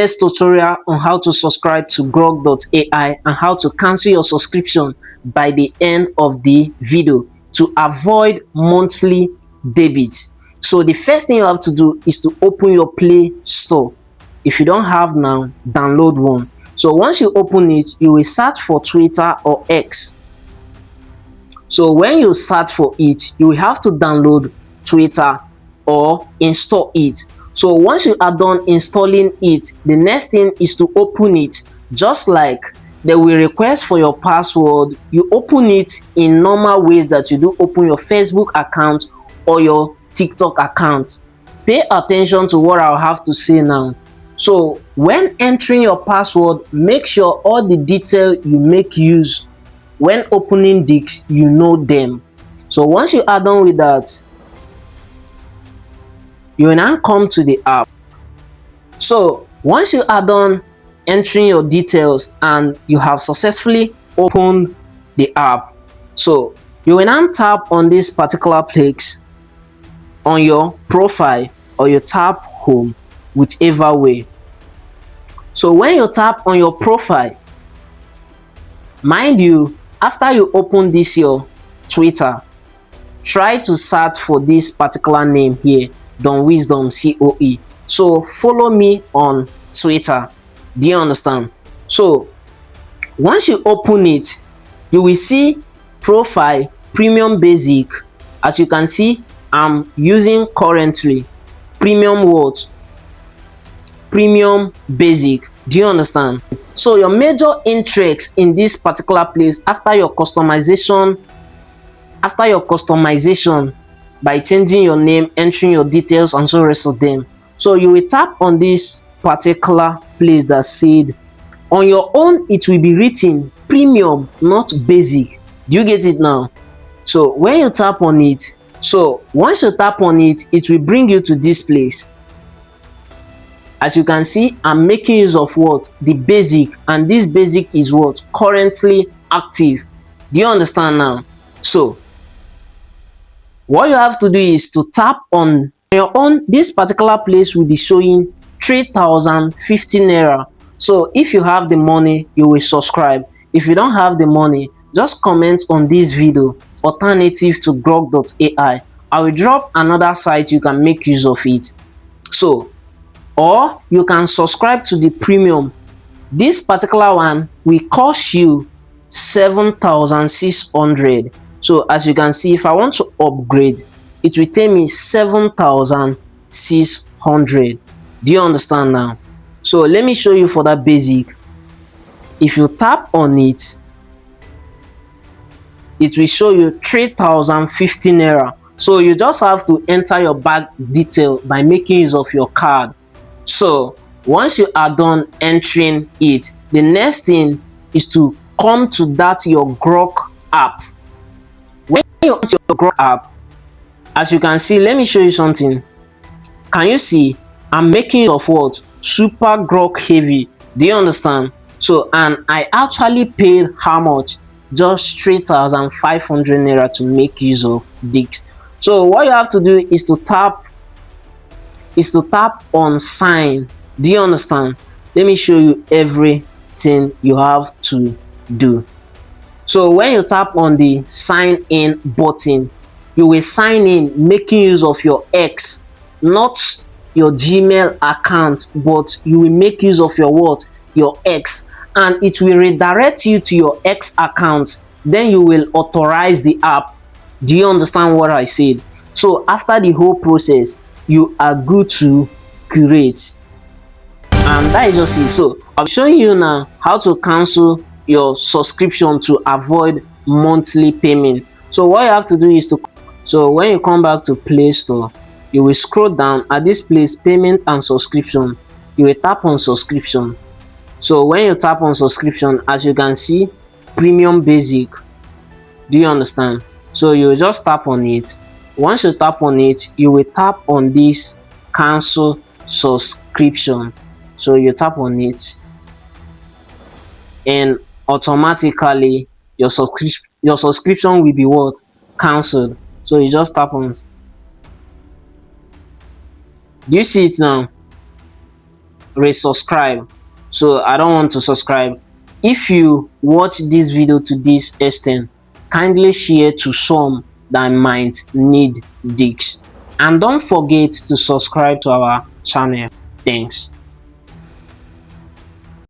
This tutorial on how to subscribe to Grok AI and how to cancel your subscription by the end of the video to avoid monthly debit. So the first thing you have to do is to open your Play Store. If you don't have now, download one. So once you open it, you will search for Twitter or X. So when you search for it, you will have to download Twitter or install it. So once you are done installing it, the next thing is to open it. Just like they will request for your password, you open it in normal ways that you do open your Facebook account or your TikTok account. Pay attention to what I'll have to say now. So when entering your password, make sure all the details you make use when opening this, you know them. So once you are done with that, you will now come to the app. So once you are done entering your details and you have successfully opened the app, so you will now tap on this particular place on your profile or you tap home, whichever way. So when you tap on your profile, mind you, after you open this your Twitter, try to search for this particular name here, Don Wisdom COE. So follow me on Twitter. Do you understand? So once you open it, you will see profile premium basic. As you can see, I'm using currently premium what? Premium basic. Do you understand? So your major interest in this particular place after your customization by changing your name, entering your details and so rest of them. So you will tap on this particular place that said on your own it will be written premium, not basic. Do you get it now? So when you tap on it, so once you tap on it, it will bring you to this place. As you can see, I'm making use of what? The basic, and this basic is what? Currently active. Do you understand now? So what you have to do is to tap on your own. This particular place will be showing 3,015 naira. So if you have the money, you will subscribe. If you don't have the money, just comment on this video alternative to Grok AI. I will drop another site you can make use of it. So or you can subscribe to the premium. This particular one will cost you 7,600. So as you can see, if I want to upgrade, it will take me 7,600. Do you understand now? So let me show you for that basic. If you tap on it, it will show you 3,015 naira. So you just have to enter your bank detail by making use of your card. So once you are done entering it, the next thing is to come to that your Grok app. When you enter your Grok app, as you can see, let me show you something. Can you see I'm making use of what? Super Grok heavy. Do you understand? So and I actually paid how much? Just 3,500 naira to make use of this. So what you have to do is to tap on sign. Do you understand? Let me show you everything you have to do. So when you tap on the sign in button, you will sign in making use of your X, not your Gmail account, but you will make use of your what? Your X, and it will redirect you to your X account. Then you will authorize the app. Do you understand what I said? So after the whole process, you are good to create, and that is just it. So I'm showing you now how to cancel your subscription to avoid monthly payment. So what you have to do is to, so when you come back to Play Store, you will scroll down at this place, payment and subscription. You will tap on subscription. So when you tap on subscription, as you can see, premium basic. Do you understand? So you will just tap on it. Once you tap on it, you will tap on this cancel subscription. So you tap on it and automatically your subscription will be what? Cancelled. So you just tap on. Do you see it now? resubscribe, so I don't want to subscribe. If you watch this video to this extent, kindly share to some that might need this, and don't forget to subscribe to our channel. Thanks.